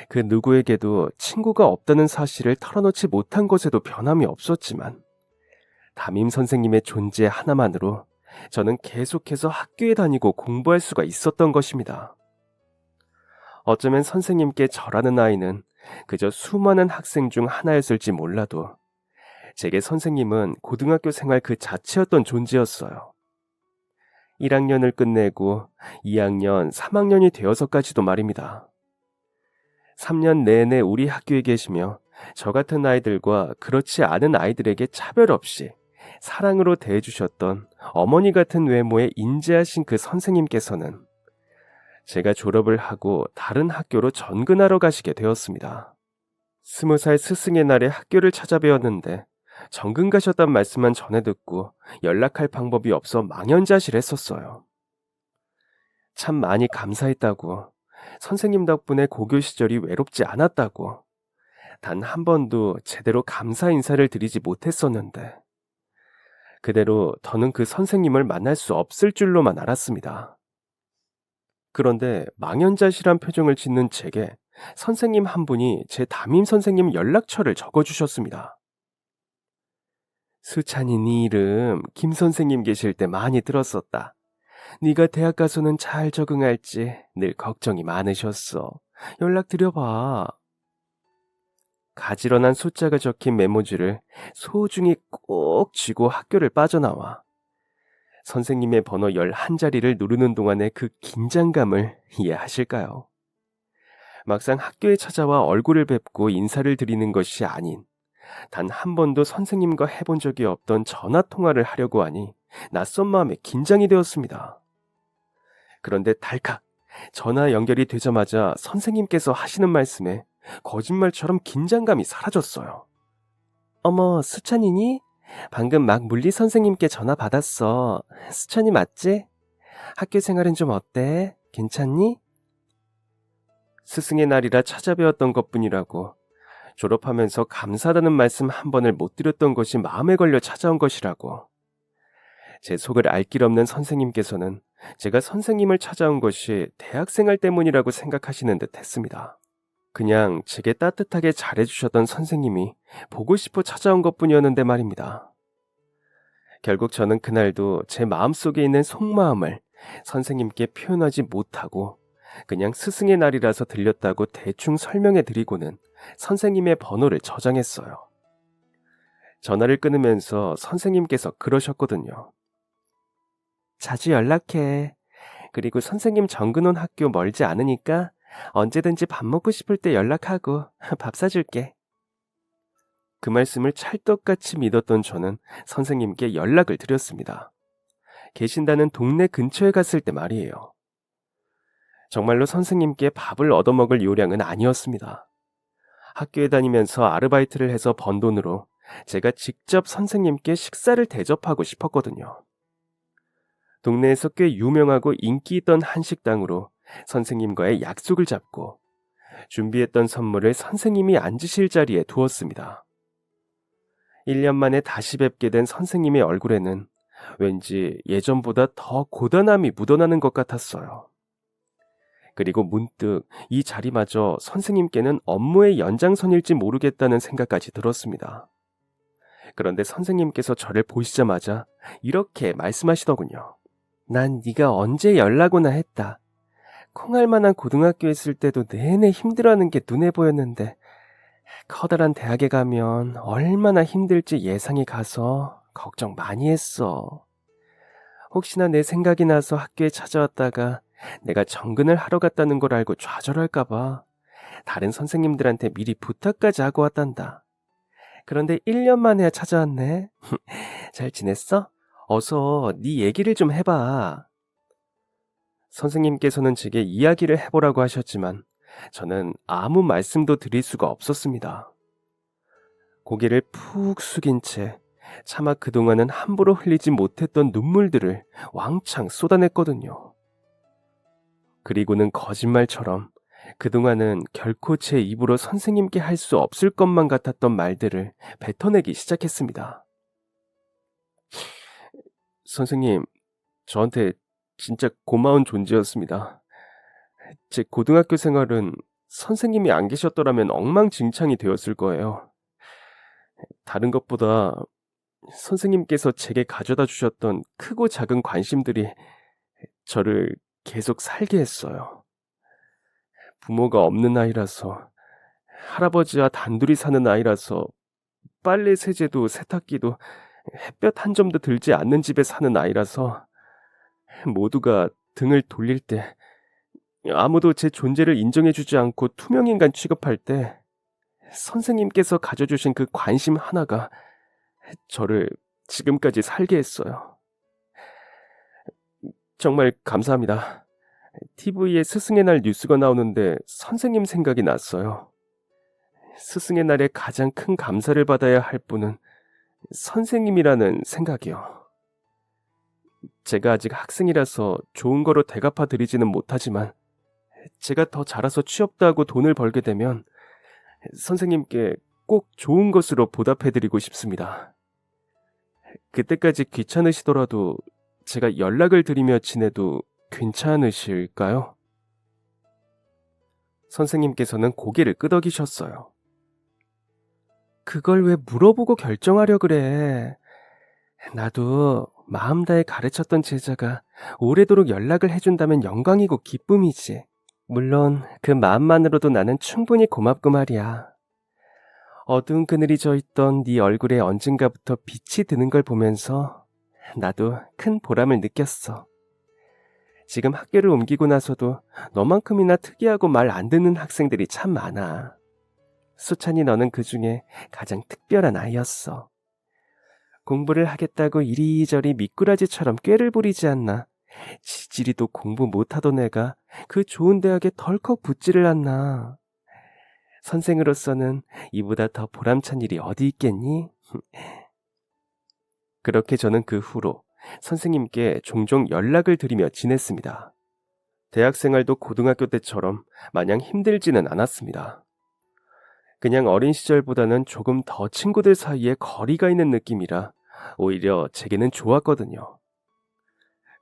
그 누구에게도 친구가 없다는 사실을 털어놓지 못한 것에도 변함이 없었지만 담임 선생님의 존재 하나만으로 저는 계속해서 학교에 다니고 공부할 수가 있었던 것입니다. 어쩌면 선생님께 저라는 아이는 그저 수많은 학생 중 하나였을지 몰라도 제게 선생님은 고등학교 생활 그 자체였던 존재였어요. 1학년을 끝내고 2학년, 3학년이 되어서까지도 말입니다. 3년 내내 우리 학교에 계시며 저 같은 아이들과 그렇지 않은 아이들에게 차별 없이 사랑으로 대해주셨던 어머니 같은 외모에 인재하신 그 선생님께서는 제가 졸업을 하고 다른 학교로 전근하러 가시게 되었습니다. 20살 스승의 날에 학교를 찾아뵈었는데 전근 가셨단 말씀만 전해 듣고 연락할 방법이 없어 망연자실했었어요. 참 많이 감사했다고, 선생님 덕분에 고교 시절이 외롭지 않았다고, 단 한 번도 제대로 감사 인사를 드리지 못했었는데 그대로 더는 그 선생님을 만날 수 없을 줄로만 알았습니다. 그런데 망연자실한 표정을 짓는 제게 선생님 한 분이 제 담임 선생님 연락처를 적어주셨습니다. 수찬이 네 이름 김 선생님 계실 때 많이 들었었다. 네가 대학 가서는 잘 적응할지 늘 걱정이 많으셨어. 연락드려봐. 가지런한 숫자가 적힌 메모지를 소중히 꼭 쥐고 학교를 빠져나와 선생님의 번호 11자리를 누르는 동안의 그 긴장감을 이해하실까요? 막상 학교에 찾아와 얼굴을 뵙고 인사를 드리는 것이 아닌 단 한 번도 선생님과 해본 적이 없던 전화통화를 하려고 하니 낯선 마음에 긴장이 되었습니다. 그런데 달칵 전화 연결이 되자마자 선생님께서 하시는 말씀에 거짓말처럼 긴장감이 사라졌어요. 어머, 수찬이니? 방금 막 물리 선생님께 전화 받았어. 수찬이 맞지? 학교 생활은 좀 어때? 괜찮니? 스승의 날이라 찾아뵈었던 것뿐이라고, 졸업하면서 감사하다는 말씀 한 번을 못 드렸던 것이 마음에 걸려 찾아온 것이라고, 제 속을 알 길 없는 선생님께서는 제가 선생님을 찾아온 것이 대학생활 때문이라고 생각하시는 듯 했습니다. 그냥 제게 따뜻하게 잘해주셨던 선생님이 보고 싶어 찾아온 것뿐이었는데 말입니다. 결국 저는 그날도 제 마음속에 있는 속마음을 선생님께 표현하지 못하고 그냥 스승의 날이라서 들렸다고 대충 설명해 드리고는 선생님의 번호를 저장했어요. 전화를 끊으면서 선생님께서 그러셨거든요. 자주 연락해. 그리고 선생님 정근원 학교 멀지 않으니까 언제든지 밥 먹고 싶을 때 연락하고 밥 사줄게. 그 말씀을 찰떡같이 믿었던 저는 선생님께 연락을 드렸습니다. 계신다는 동네 근처에 갔을 때 말이에요. 정말로 선생님께 밥을 얻어먹을 요량은 아니었습니다. 학교에 다니면서 아르바이트를 해서 번 돈으로 제가 직접 선생님께 식사를 대접하고 싶었거든요. 동네에서 꽤 유명하고 인기 있던 한식당으로 선생님과의 약속을 잡고 준비했던 선물을 선생님이 앉으실 자리에 두었습니다. 1년 만에 다시 뵙게 된 선생님의 얼굴에는 왠지 예전보다 더 고단함이 묻어나는 것 같았어요. 그리고 문득 이 자리마저 선생님께는 업무의 연장선일지 모르겠다는 생각까지 들었습니다. 그런데 선생님께서 저를 보시자마자 이렇게 말씀하시더군요. 난 네가 언제 연락 오나 했다. 콩할 만한 고등학교에 있을 때도 내내 힘들어하는 게 눈에 보였는데 커다란 대학에 가면 얼마나 힘들지 예상이 가서 걱정 많이 했어. 혹시나 내 생각이 나서 학교에 찾아왔다가 내가 정근을 하러 갔다는 걸 알고 좌절할까봐 다른 선생님들한테 미리 부탁까지 하고 왔단다. 그런데 1년 만에야 찾아왔네. 잘 지냈어? 어서 네 얘기를 좀 해봐. 선생님께서는 제게 이야기를 해보라고 하셨지만 저는 아무 말씀도 드릴 수가 없었습니다. 고개를 푹 숙인 채 차마 그동안은 함부로 흘리지 못했던 눈물들을 왕창 쏟아냈거든요. 그리고는 거짓말처럼 그동안은 결코 제 입으로 선생님께 할 수 없을 것만 같았던 말들을 뱉어내기 시작했습니다. 선생님, 저한테 진짜 고마운 존재였습니다. 제 고등학교 생활은 선생님이 안 계셨더라면 엉망진창이 되었을 거예요. 다른 것보다 선생님께서 제게 가져다 주셨던 크고 작은 관심들이 저를 계속 살게 했어요. 부모가 없는 아이라서, 할아버지와 단둘이 사는 아이라서, 빨래 세제도 세탁기도 햇볕 한 점도 들지 않는 집에 사는 아이라서 모두가 등을 돌릴 때, 아무도 제 존재를 인정해주지 않고 투명인간 취급할 때 선생님께서 가져주신 그 관심 하나가 저를 지금까지 살게 했어요. 정말 감사합니다. TV에 스승의 날 뉴스가 나오는데 선생님 생각이 났어요. 스승의 날에 가장 큰 감사를 받아야 할 분은 선생님이라는 생각이요. 제가 아직 학생이라서 좋은 거로 대갚아 드리지는 못하지만 제가 더 자라서 취업도 하고 돈을 벌게 되면 선생님께 꼭 좋은 것으로 보답해드리고 싶습니다. 그때까지 귀찮으시더라도 제가 연락을 드리며 지내도 괜찮으실까요? 선생님께서는 고개를 끄덕이셨어요. 그걸 왜 물어보고 결정하려 그래? 나도 마음 다해 가르쳤던 제자가 오래도록 연락을 해준다면 영광이고 기쁨이지. 물론 그 마음만으로도 나는 충분히 고맙고 말이야. 어두운 그늘이 져있던 네 얼굴에 언젠가부터 빛이 드는 걸 보면서 나도 큰 보람을 느꼈어. 지금 학교를 옮기고 나서도 너만큼이나 특이하고 말 안 듣는 학생들이 참 많아. 수찬이 너는 그 중에 가장 특별한 아이였어. 공부를 하겠다고 이리저리 미꾸라지처럼 꾀를 부리지 않나. 지지리도 공부 못하던 애가 그 좋은 대학에 덜컥 붙지를 않나. 선생으로서는 이보다 더 보람찬 일이 어디 있겠니? 그렇게 저는 그 후로 선생님께 종종 연락을 드리며 지냈습니다. 대학생활도 고등학교 때처럼 마냥 힘들지는 않았습니다. 그냥 어린 시절보다는 조금 더 친구들 사이에 거리가 있는 느낌이라 오히려 제게는 좋았거든요.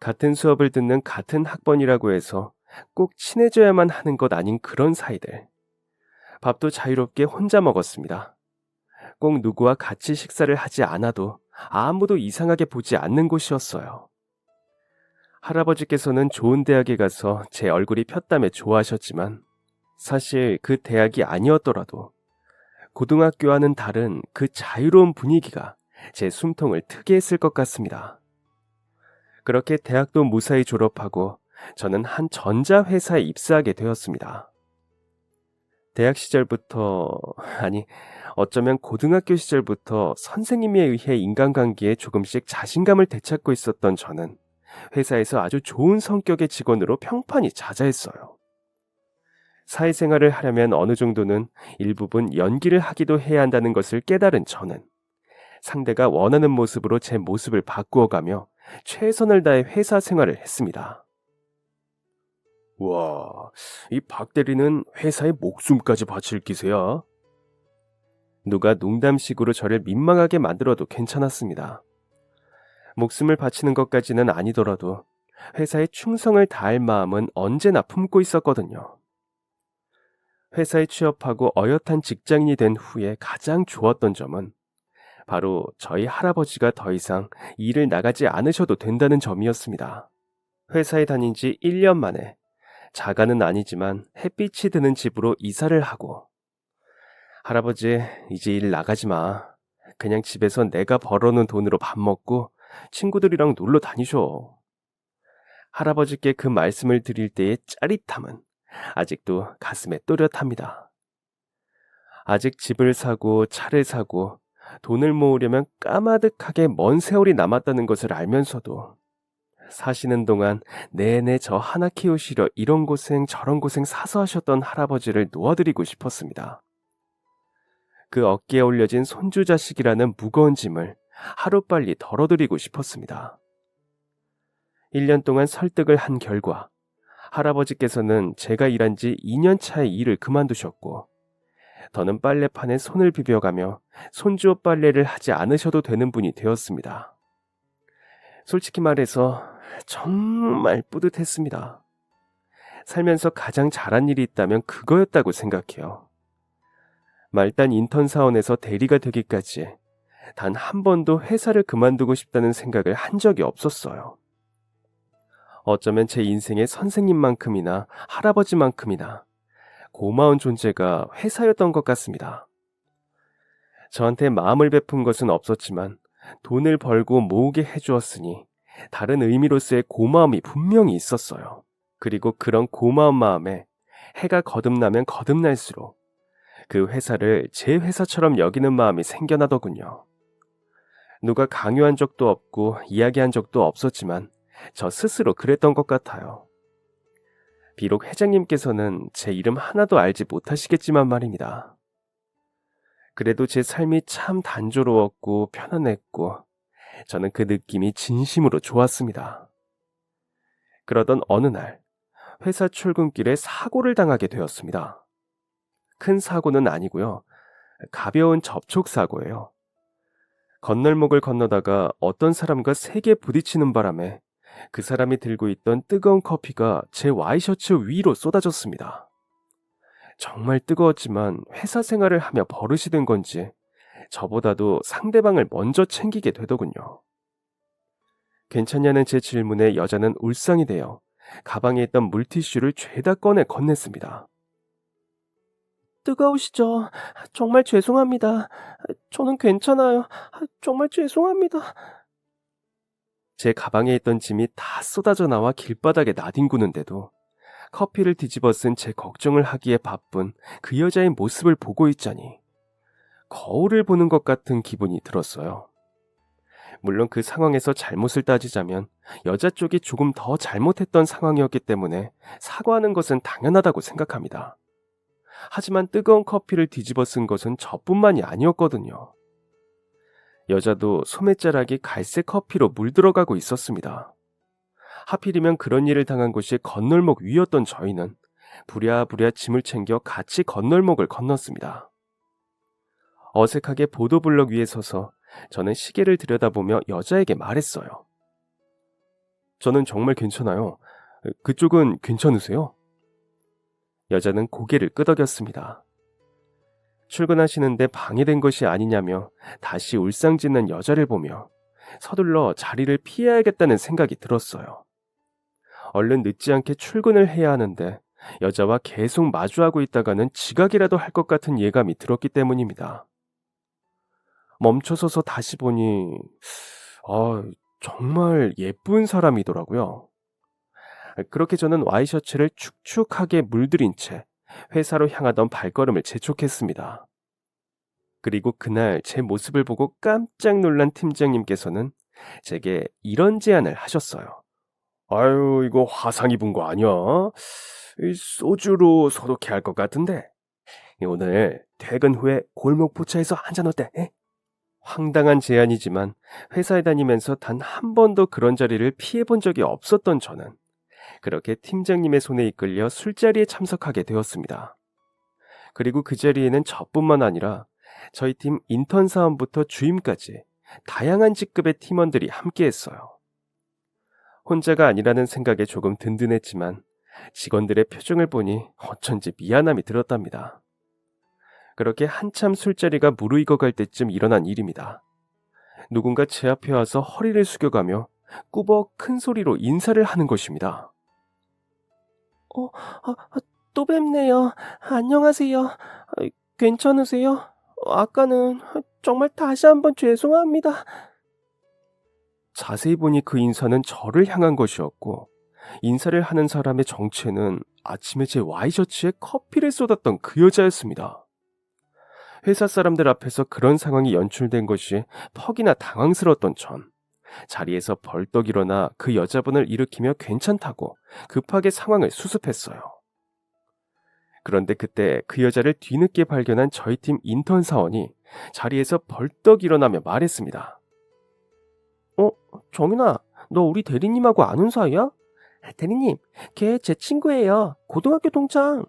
같은 수업을 듣는 같은 학번이라고 해서 꼭 친해져야만 하는 것 아닌 그런 사이들. 밥도 자유롭게 혼자 먹었습니다. 꼭 누구와 같이 식사를 하지 않아도 아무도 이상하게 보지 않는 곳이었어요. 할아버지께서는 좋은 대학에 가서 제 얼굴이 폈다며 좋아하셨지만 사실 그 대학이 아니었더라도 고등학교와는 다른 그 자유로운 분위기가 제 숨통을 트게 했을 것 같습니다. 그렇게 대학도 무사히 졸업하고 저는 한 전자회사에 입사하게 되었습니다. 대학 시절부터, 아니, 어쩌면 고등학교 시절부터 선생님에 의해 인간관계에 조금씩 자신감을 되찾고 있었던 저는 회사에서 아주 좋은 성격의 직원으로 평판이 자자했어요. 사회생활을 하려면 어느 정도는 일부분 연기를 하기도 해야 한다는 것을 깨달은 저는 상대가 원하는 모습으로 제 모습을 바꾸어가며 최선을 다해 회사 생활을 했습니다. 와, 이 박 대리는 회사에 목숨까지 바칠 기세야. 누가 농담식으로 저를 민망하게 만들어도 괜찮았습니다. 목숨을 바치는 것까지는 아니더라도 회사에 충성을 다할 마음은 언제나 품고 있었거든요. 회사에 취업하고 어엿한 직장인이 된 후에 가장 좋았던 점은 바로 저희 할아버지가 더 이상 일을 나가지 않으셔도 된다는 점이었습니다. 회사에 다닌 지 1년 만에 자가는 아니지만 햇빛이 드는 집으로 이사를 하고 할아버지 이제 일 나가지 마. 그냥 집에서 내가 벌어놓은 돈으로 밥 먹고 친구들이랑 놀러 다니셔. 할아버지께 그 말씀을 드릴 때의 짜릿함은 아직도 가슴에 또렷합니다. 아직 집을 사고 차를 사고 돈을 모으려면 까마득하게 먼 세월이 남았다는 것을 알면서도 사시는 동안 내내 저 하나 키우시려 이런 고생 저런 고생 사서 하셨던 할아버지를 놓아드리고 싶었습니다. 그 어깨에 올려진 손주 자식이라는 무거운 짐을 하루빨리 덜어드리고 싶었습니다. 1년 동안 설득을 한 결과 할아버지께서는 제가 일한 지 2년 차에 일을 그만두셨고 더는 빨래판에 손을 비벼가며 손주 옷 빨래를 하지 않으셔도 되는 분이 되었습니다. 솔직히 말해서 정말 뿌듯했습니다. 살면서 가장 잘한 일이 있다면 그거였다고 생각해요. 말단 인턴 사원에서 대리가 되기까지 단 한 번도 회사를 그만두고 싶다는 생각을 한 적이 없었어요. 어쩌면 제 인생의 선생님만큼이나 할아버지만큼이나 고마운 존재가 회사였던 것 같습니다. 저한테 마음을 베푼 것은 없었지만 돈을 벌고 모으게 해주었으니 다른 의미로서의 고마움이 분명히 있었어요. 그리고 그런 고마운 마음에 해가 거듭나면 거듭날수록 그 회사를 제 회사처럼 여기는 마음이 생겨나더군요. 누가 강요한 적도 없고 이야기한 적도 없었지만 저 스스로 그랬던 것 같아요. 비록 회장님께서는 제 이름 하나도 알지 못하시겠지만 말입니다. 그래도 제 삶이 참 단조로웠고 편안했고 저는 그 느낌이 진심으로 좋았습니다. 그러던 어느 날 회사 출근길에 사고를 당하게 되었습니다. 큰 사고는 아니고요. 가벼운 접촉사고예요. 건널목을 건너다가 어떤 사람과 세게 부딪히는 바람에 그 사람이 들고 있던 뜨거운 커피가 제 와이셔츠 위로 쏟아졌습니다. 정말 뜨거웠지만 회사 생활을 하며 버릇이 된 건지 저보다도 상대방을 먼저 챙기게 되더군요. 괜찮냐는 제 질문에 여자는 울상이 되어 가방에 있던 물티슈를 죄다 꺼내 건넸습니다. 뜨거우시죠? 정말 죄송합니다. 저는 괜찮아요. 정말 죄송합니다. 제 가방에 있던 짐이 다 쏟아져 나와 길바닥에 나뒹구는데도 커피를 뒤집어 쓴 제 걱정을 하기에 바쁜 그 여자의 모습을 보고 있자니 거울을 보는 것 같은 기분이 들었어요. 물론 그 상황에서 잘못을 따지자면 여자 쪽이 조금 더 잘못했던 상황이었기 때문에 사과하는 것은 당연하다고 생각합니다. 하지만 뜨거운 커피를 뒤집어 쓴 것은 저뿐만이 아니었거든요. 여자도 소매자락이 갈색 커피로 물들어가고 있었습니다. 하필이면 그런 일을 당한 곳이 건널목 위였던 저희는 부랴부랴 짐을 챙겨 같이 건널목을 건넜습니다. 어색하게 보도블럭 위에 서서 저는 시계를 들여다보며 여자에게 말했어요. 저는 정말 괜찮아요. 그쪽은 괜찮으세요? 여자는 고개를 끄덕였습니다. 출근하시는데 방해된 것이 아니냐며 다시 울상짓는 여자를 보며 서둘러 자리를 피해야겠다는 생각이 들었어요. 얼른 늦지 않게 출근을 해야 하는데 여자와 계속 마주하고 있다가는 지각이라도 할 것 같은 예감이 들었기 때문입니다. 멈춰서서 다시 보니 아, 정말 예쁜 사람이더라고요. 그렇게 저는 와이셔츠를 축축하게 물들인 채 회사로 향하던 발걸음을 재촉했습니다. 그리고 그날 제 모습을 보고 깜짝 놀란 팀장님께서는 제게 이런 제안을 하셨어요. 아유, 이거 화상 입은 거 아니야? 이 소주로 소독해야 할 것 같은데. 오늘 퇴근 후에 골목 포차에서 한잔 어때? 에? 황당한 제안이지만 회사에 다니면서 단 한 번도 그런 자리를 피해본 적이 없었던 저는 그렇게 팀장님의 손에 이끌려 술자리에 참석하게 되었습니다. 그리고 그 자리에는 저뿐만 아니라 저희 팀 인턴 사원부터 주임까지 다양한 직급의 팀원들이 함께했어요. 혼자가 아니라는 생각에 조금 든든했지만 직원들의 표정을 보니 어쩐지 미안함이 들었답니다. 그렇게 한참 술자리가 무르익어갈 때쯤 일어난 일입니다. 누군가 제 앞에 와서 허리를 숙여가며 꾸벅 큰 소리로 인사를 하는 것입니다. 또 뵙네요. 안녕하세요. 괜찮으세요? 아까는 정말 다시 한번 죄송합니다. 자세히 보니 그 인사는 저를 향한 것이었고 인사를 하는 사람의 정체는 아침에 제 와이셔츠에 커피를 쏟았던 그 여자였습니다. 회사 사람들 앞에서 그런 상황이 연출된 것이 퍽이나 당황스러웠던 전 자리에서 벌떡 일어나 그 여자분을 일으키며 괜찮다고 급하게 상황을 수습했어요. 그런데 그때 그 여자를 뒤늦게 발견한 저희 팀 인턴 사원이 자리에서 벌떡 일어나며 말했습니다. 정윤아, 너 우리 대리님하고 아는 사이야? 대리님, 걔 제 친구예요. 고등학교 동창.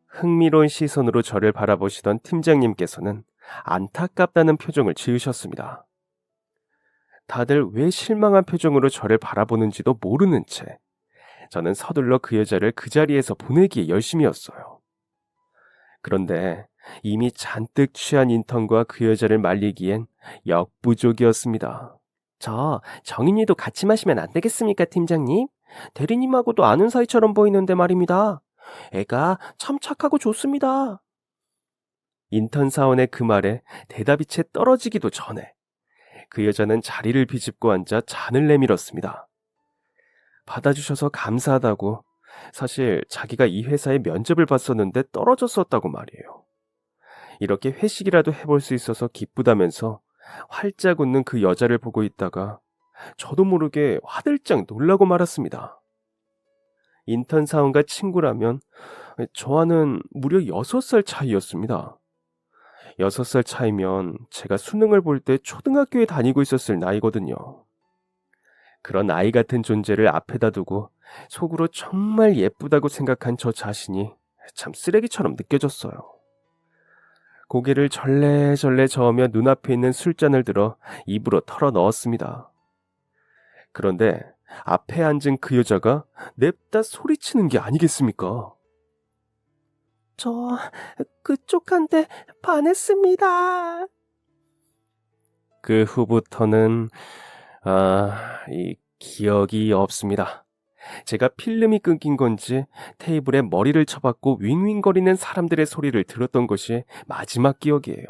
흥미로운 시선으로 저를 바라보시던 팀장님께서는 안타깝다는 표정을 지으셨습니다. 다들 왜 실망한 표정으로 저를 바라보는지도 모르는 채 저는 서둘러 그 여자를 그 자리에서 보내기에 열심이었어요. 그런데 이미 잔뜩 취한 인턴과 그 여자를 말리기엔 역부족이었습니다. 저 정인이도 같이 마시면 안 되겠습니까, 팀장님? 대리님하고도 아는 사이처럼 보이는데 말입니다. 애가 참 착하고 좋습니다. 인턴 사원의 그 말에 대답이 채 떨어지기도 전에 그 여자는 자리를 비집고 앉아 잔을 내밀었습니다. 받아주셔서 감사하다고 사실 자기가 이 회사에 면접을 봤었는데 떨어졌었다고 말이에요. 이렇게 회식이라도 해볼 수 있어서 기쁘다면서 활짝 웃는 그 여자를 보고 있다가 저도 모르게 화들짝 놀라고 말았습니다. 인턴 사원과 친구라면 저와는 무려 6살 차이였습니다. 6살 차이면 제가 수능을 볼 때 초등학교에 다니고 있었을 나이거든요. 그런 아이 같은 존재를 앞에다 두고 속으로 정말 예쁘다고 생각한 저 자신이 참 쓰레기처럼 느껴졌어요. 고개를 절레절레 저으며 눈앞에 있는 술잔을 들어 입으로 털어 넣었습니다. 그런데 앞에 앉은 그 여자가 냅다 소리치는 게 아니겠습니까? 저 그쪽한테 반했습니다. 그 후부터는 이 기억이 없습니다. 제가 필름이 끊긴 건지 테이블에 머리를 쳐박고 윙윙거리는 사람들의 소리를 들었던 것이 마지막 기억이에요.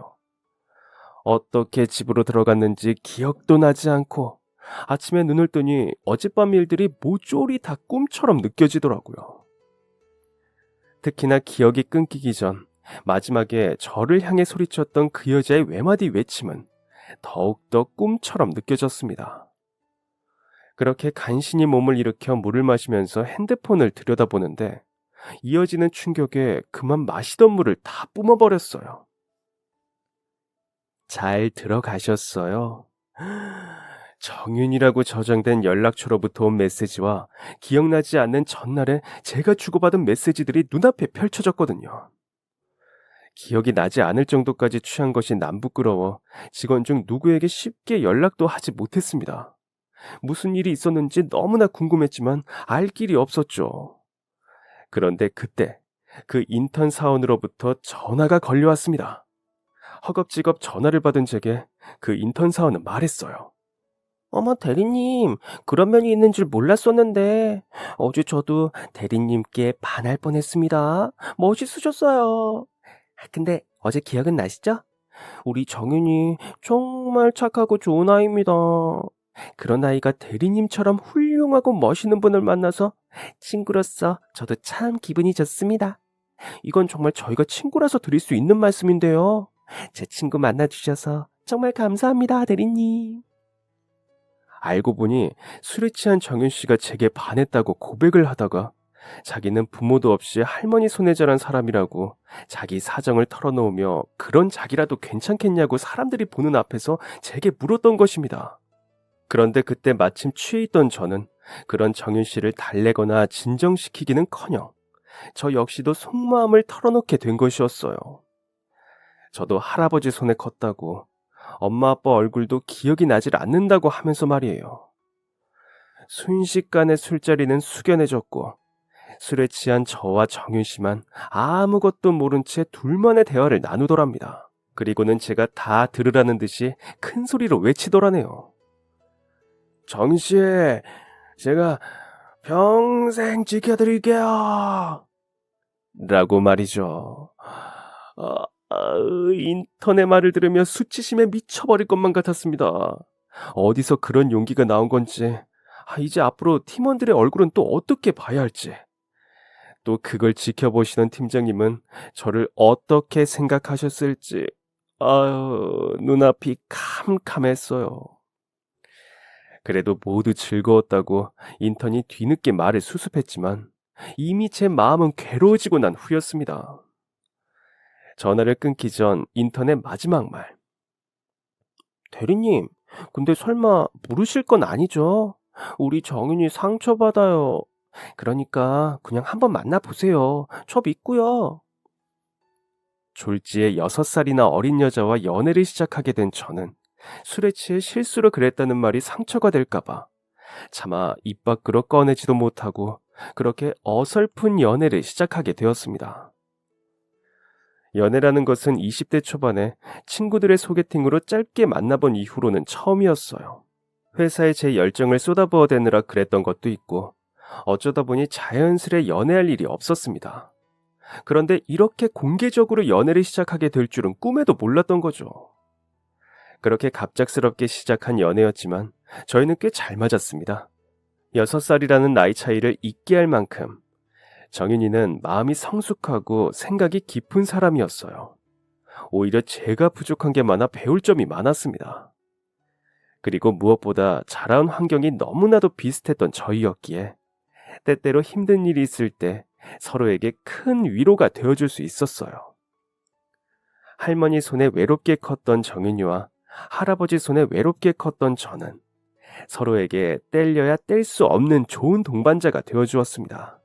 어떻게 집으로 들어갔는지 기억도 나지 않고 아침에 눈을 뜨니 어젯밤 일들이 모조리 다 꿈처럼 느껴지더라고요. 특히나 기억이 끊기기 전 마지막에 저를 향해 소리쳤던 그 여자의 외마디 외침은 더욱더 꿈처럼 느껴졌습니다. 그렇게 간신히 몸을 일으켜 물을 마시면서 핸드폰을 들여다보는데 이어지는 충격에 그만 마시던 물을 다 뿜어버렸어요. 잘 들어가셨어요? 정윤이라고 저장된 연락처로부터 온 메시지와 기억나지 않는 전날에 제가 주고받은 메시지들이 눈앞에 펼쳐졌거든요. 기억이 나지 않을 정도까지 취한 것이 남 부끄러워 직원 중 누구에게 쉽게 연락도 하지 못했습니다. 무슨 일이 있었는지 너무나 궁금했지만 알 길이 없었죠. 그런데 그때 그 인턴 사원으로부터 전화가 걸려왔습니다. 허겁지겁 전화를 받은 제게 그 인턴 사원은 말했어요. 어머, 대리님, 그런 면이 있는 줄 몰랐었는데, 어제 저도 대리님께 반할 뻔했습니다. 멋있으셨어요. 근데 어제 기억은 나시죠? 우리 정윤이 정말 착하고 좋은 아이입니다. 그런 아이가 대리님처럼 훌륭하고 멋있는 분을 만나서 친구로서 저도 참 기분이 좋습니다. 이건 정말 저희가 친구라서 드릴 수 있는 말씀인데요. 제 친구 만나주셔서 정말 감사합니다, 대리님. 알고 보니 술에 취한 정윤 씨가 제게 반했다고 고백을 하다가 자기는 부모도 없이 할머니 손에 자란 사람이라고 자기 사정을 털어놓으며 그런 자기라도 괜찮겠냐고 사람들이 보는 앞에서 제게 물었던 것입니다. 그런데 그때 마침 취해 있던 저는 그런 정윤 씨를 달래거나 진정시키기는커녕 저 역시도 속마음을 털어놓게 된 것이었어요. 저도 할아버지 손에 컸다고 엄마 아빠 얼굴도 기억이 나질 않는다고 하면서 말이에요. 순식간에 술자리는 숙연해졌고 술에 취한 저와 정윤 씨만 아무것도 모른 채 둘만의 대화를 나누더랍니다. 그리고는 제가 다 들으라는 듯이 큰 소리로 외치더라네요. 정윤 씨, 제가 평생 지켜드릴게요. 라고 말이죠. 인턴의 말을 들으며 수치심에 미쳐버릴 것만 같았습니다. 어디서 그런 용기가 나온 건지, 이제 앞으로 팀원들의 얼굴은 또 어떻게 봐야 할지, 또 그걸 지켜보시는 팀장님은 저를 어떻게 생각하셨을지, 눈앞이 캄캄했어요. 그래도 모두 즐거웠다고 인턴이 뒤늦게 말을 수습했지만 이미 제 마음은 괴로워지고 난 후였습니다. 전화를 끊기 전 인턴의 마지막 말. 대리님, 근데 설마 모르실 건 아니죠? 우리 정윤이 상처받아요. 그러니까 그냥 한번 만나보세요. 저 믿고요. 졸지에 6살이나 어린 여자와 연애를 시작하게 된 저는 술에 취해 실수로 그랬다는 말이 상처가 될까봐 차마 입 밖으로 꺼내지도 못하고 그렇게 어설픈 연애를 시작하게 되었습니다. 연애라는 것은 20대 초반에 친구들의 소개팅으로 짧게 만나본 이후로는 처음이었어요. 회사에 제 열정을 쏟아부어대느라 그랬던 것도 있고 어쩌다 보니 자연스레 연애할 일이 없었습니다. 그런데 이렇게 공개적으로 연애를 시작하게 될 줄은 꿈에도 몰랐던 거죠. 그렇게 갑작스럽게 시작한 연애였지만 저희는 꽤 잘 맞았습니다. 6살이라는 나이 차이를 잊게 할 만큼 정윤이는 마음이 성숙하고 생각이 깊은 사람이었어요. 오히려 제가 부족한 게 많아 배울 점이 많았습니다. 그리고 무엇보다 자라온 환경이 너무나도 비슷했던 저희였기에 때때로 힘든 일이 있을 때 서로에게 큰 위로가 되어줄 수 있었어요. 할머니 손에 외롭게 컸던 정윤이와 할아버지 손에 외롭게 컸던 저는 서로에게 뗄려야 뗄 수 없는 좋은 동반자가 되어주었습니다.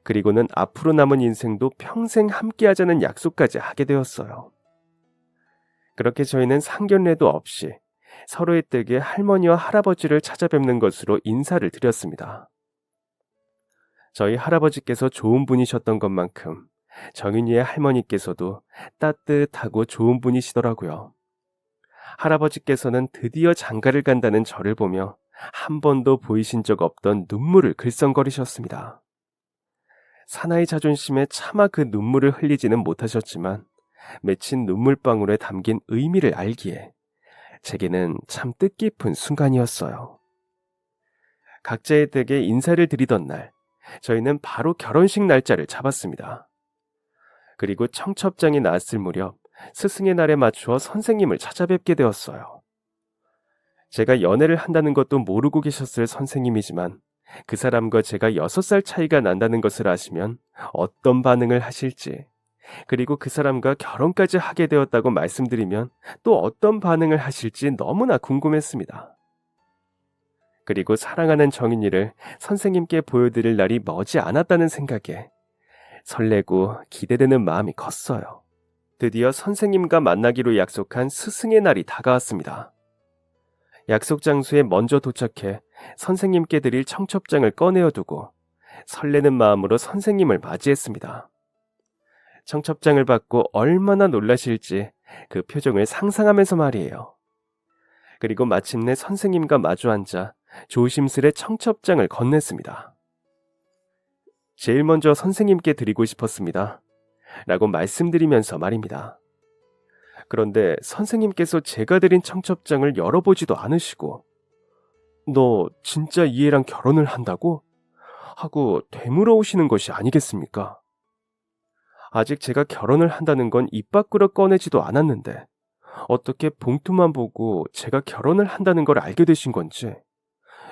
그리고는 앞으로 남은 인생도 평생 함께하자는 약속까지 하게 되었어요. 그렇게 저희는 상견례도 없이 서로의 댁에 할머니와 할아버지를 찾아뵙는 것으로 인사를 드렸습니다. 저희 할아버지께서 좋은 분이셨던 것만큼 정윤이의 할머니께서도 따뜻하고 좋은 분이시더라고요. 할아버지께서는 드디어 장가를 간다는 저를 보며 한 번도 보이신 적 없던 눈물을 글썽거리셨습니다. 사나이 자존심에 차마 그 눈물을 흘리지는 못하셨지만 맺힌 눈물방울에 담긴 의미를 알기에 제게는 참 뜻깊은 순간이었어요. 각자의 댁에 인사를 드리던 날, 저희는 바로 결혼식 날짜를 잡았습니다. 그리고 청첩장이 나왔을 무렵 스승의 날에 맞추어 선생님을 찾아뵙게 되었어요. 제가 연애를 한다는 것도 모르고 계셨을 선생님이지만 그 사람과 제가 6살 차이가 난다는 것을 아시면 어떤 반응을 하실지, 그리고 그 사람과 결혼까지 하게 되었다고 말씀드리면 또 어떤 반응을 하실지 너무나 궁금했습니다. 그리고 사랑하는 정인이를 선생님께 보여드릴 날이 머지 않았다는 생각에 설레고 기대되는 마음이 컸어요. 드디어 선생님과 만나기로 약속한 스승의 날이 다가왔습니다. 약속 장소에 먼저 도착해 선생님께 드릴 청첩장을 꺼내어 두고 설레는 마음으로 선생님을 맞이했습니다. 청첩장을 받고 얼마나 놀라실지 그 표정을 상상하면서 말이에요. 그리고 마침내 선생님과 마주 앉아 조심스레 청첩장을 건넸습니다. 제일 먼저 선생님께 드리고 싶었습니다. 라고 말씀드리면서 말입니다. 그런데 선생님께서 제가 드린 청첩장을 열어보지도 않으시고 너 진짜 이 애랑 결혼을 한다고? 하고 되물어 오시는 것이 아니겠습니까? 아직 제가 결혼을 한다는 건 입 밖으로 꺼내지도 않았는데 어떻게 봉투만 보고 제가 결혼을 한다는 걸 알게 되신 건지,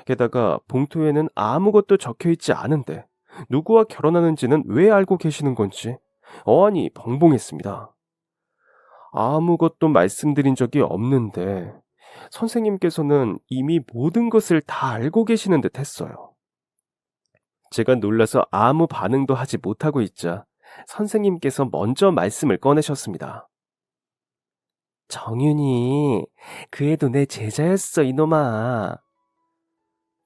게다가 봉투에는 아무것도 적혀 있지 않은데 누구와 결혼하는지는 왜 알고 계시는 건지 어안이 벙벙했습니다. 아무것도 말씀드린 적이 없는데 선생님께서는 이미 모든 것을 다 알고 계시는 듯 했어요. 제가 놀라서 아무 반응도 하지 못하고 있자 선생님께서 먼저 말씀을 꺼내셨습니다. 정윤이, 그 애도 내 제자였어, 이놈아.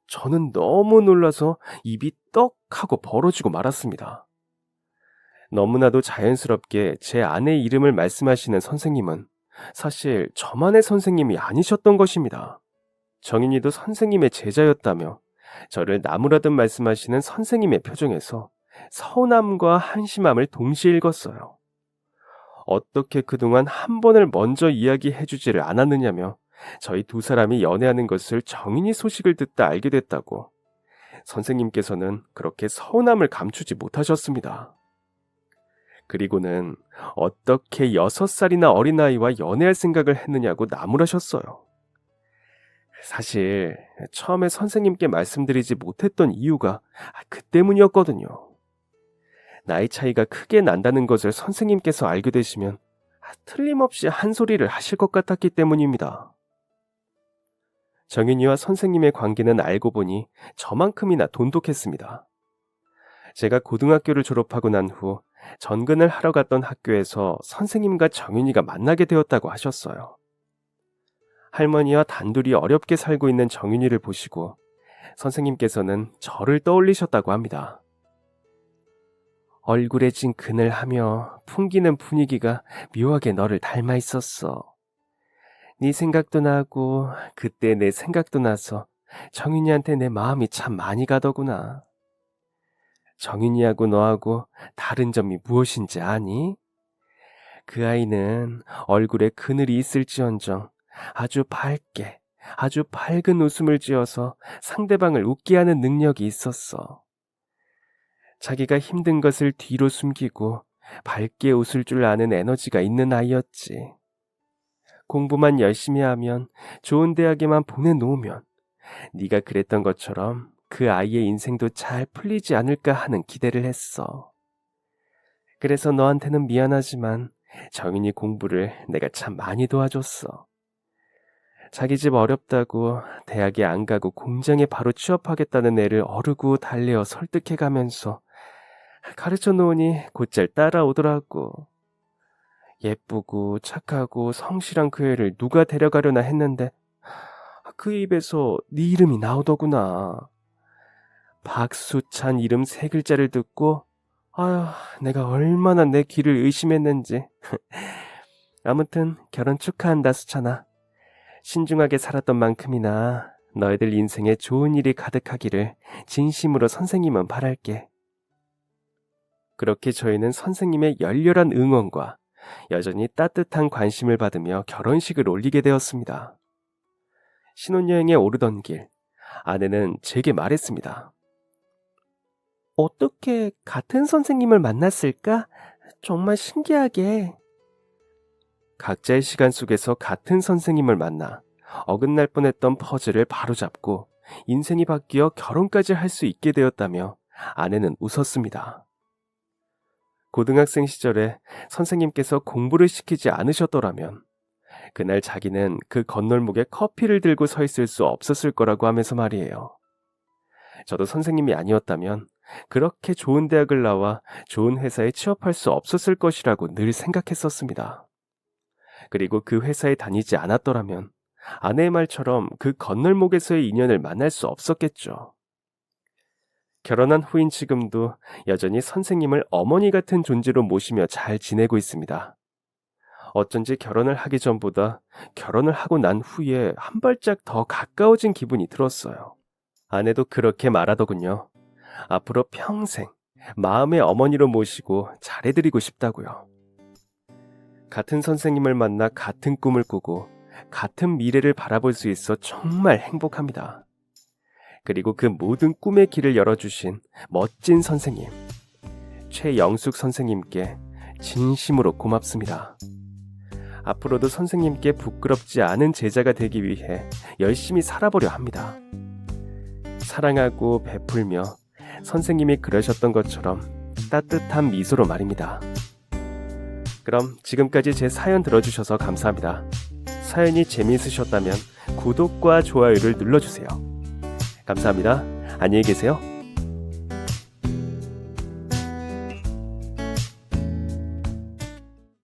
저는 너무 놀라서 입이 떡 하고 벌어지고 말았습니다. 너무나도 자연스럽게 제 아내 이름을 말씀하시는 선생님은 사실 저만의 선생님이 아니셨던 것입니다. 정인이도 선생님의 제자였다며 저를 나무라듯 말씀하시는 선생님의 표정에서 서운함과 한심함을 동시에 읽었어요. 어떻게 그동안 한 번을 먼저 이야기해주지를 않았느냐며 저희 두 사람이 연애하는 것을 정인이 소식을 듣다 알게 됐다고 선생님께서는 그렇게 서운함을 감추지 못하셨습니다. 그리고는 어떻게 6살이나 어린아이와 연애할 생각을 했느냐고 나무라셨어요. 사실 처음에 선생님께 말씀드리지 못했던 이유가 그 때문이었거든요. 나이 차이가 크게 난다는 것을 선생님께서 알게 되시면 틀림없이 한 소리를 하실 것 같았기 때문입니다. 정윤이와 선생님의 관계는 알고 보니 저만큼이나 돈독했습니다. 제가 고등학교를 졸업하고 난 후 전근을 하러 갔던 학교에서 선생님과 정윤이가 만나게 되었다고 하셨어요. 할머니와 단둘이 어렵게 살고 있는 정윤이를 보시고 선생님께서는 저를 떠올리셨다고 합니다. 얼굴에 진 그늘하며 풍기는 분위기가 묘하게 너를 닮아 있었어. 네 생각도 나고 그때 내 생각도 나서 정윤이한테 내 마음이 참 많이 가더구나. 정윤이하고 너하고 다른 점이 무엇인지 아니? 그 아이는 얼굴에 그늘이 있을지언정 아주 밝게, 아주 밝은 웃음을 지어서 상대방을 웃게 하는 능력이 있었어. 자기가 힘든 것을 뒤로 숨기고 밝게 웃을 줄 아는 에너지가 있는 아이였지. 공부만 열심히 하면 좋은 대학에만 보내놓으면 네가 그랬던 것처럼 그 아이의 인생도 잘 풀리지 않을까 하는 기대를 했어. 그래서 너한테는 미안하지만 정인이 공부를 내가 참 많이 도와줬어. 자기 집 어렵다고 대학에 안 가고 공장에 바로 취업하겠다는 애를 어르고 달래어 설득해가면서 가르쳐 놓으니 곧잘 따라오더라고. 예쁘고 착하고 성실한 그 애를 누가 데려가려나 했는데 그 입에서 네 이름이 나오더구나. 박수찬 이름 3글자를 듣고 아휴, 내가 얼마나 내 귀를 의심했는지. 아무튼 결혼 축하한다, 수찬아. 신중하게 살았던 만큼이나 너희들 인생에 좋은 일이 가득하기를 진심으로 선생님은 바랄게. 그렇게 저희는 선생님의 열렬한 응원과 여전히 따뜻한 관심을 받으며 결혼식을 올리게 되었습니다. 신혼여행에 오르던 길, 아내는 제게 말했습니다. 어떻게 같은 선생님을 만났을까? 정말 신기하게. 각자의 시간 속에서 같은 선생님을 만나 어긋날 뻔했던 퍼즐을 바로잡고 인생이 바뀌어 결혼까지 할 수 있게 되었다며 아내는 웃었습니다. 고등학생 시절에 선생님께서 공부를 시키지 않으셨더라면 그날 자기는 그 건널목에 커피를 들고 서 있을 수 없었을 거라고 하면서 말이에요. 저도 선생님이 아니었다면 그렇게 좋은 대학을 나와 좋은 회사에 취업할 수 없었을 것이라고 늘 생각했었습니다. 그리고 그 회사에 다니지 않았더라면 아내의 말처럼 그 건널목에서의 인연을 만날 수 없었겠죠. 결혼한 후인 지금도 여전히 선생님을 어머니 같은 존재로 모시며 잘 지내고 있습니다. 어쩐지 결혼을 하기 전보다 결혼을 하고 난 후에 한 발짝 더 가까워진 기분이 들었어요. 아내도 그렇게 말하더군요. 앞으로 평생 마음의 어머니로 모시고 잘해드리고 싶다고요. 같은 선생님을 만나 같은 꿈을 꾸고 같은 미래를 바라볼 수 있어 정말 행복합니다. 그리고 그 모든 꿈의 길을 열어주신 멋진 선생님, 최영숙 선생님께 진심으로 고맙습니다. 앞으로도 선생님께 부끄럽지 않은 제자가 되기 위해 열심히 살아보려 합니다. 사랑하고 베풀며 선생님이 그러셨던 것처럼 따뜻한 미소로 말입니다. 그럼 지금까지 제 사연 들어주셔서 감사합니다. 사연이 재미있으셨다면 구독과 좋아요를 눌러주세요. 감사합니다. 안녕히 계세요.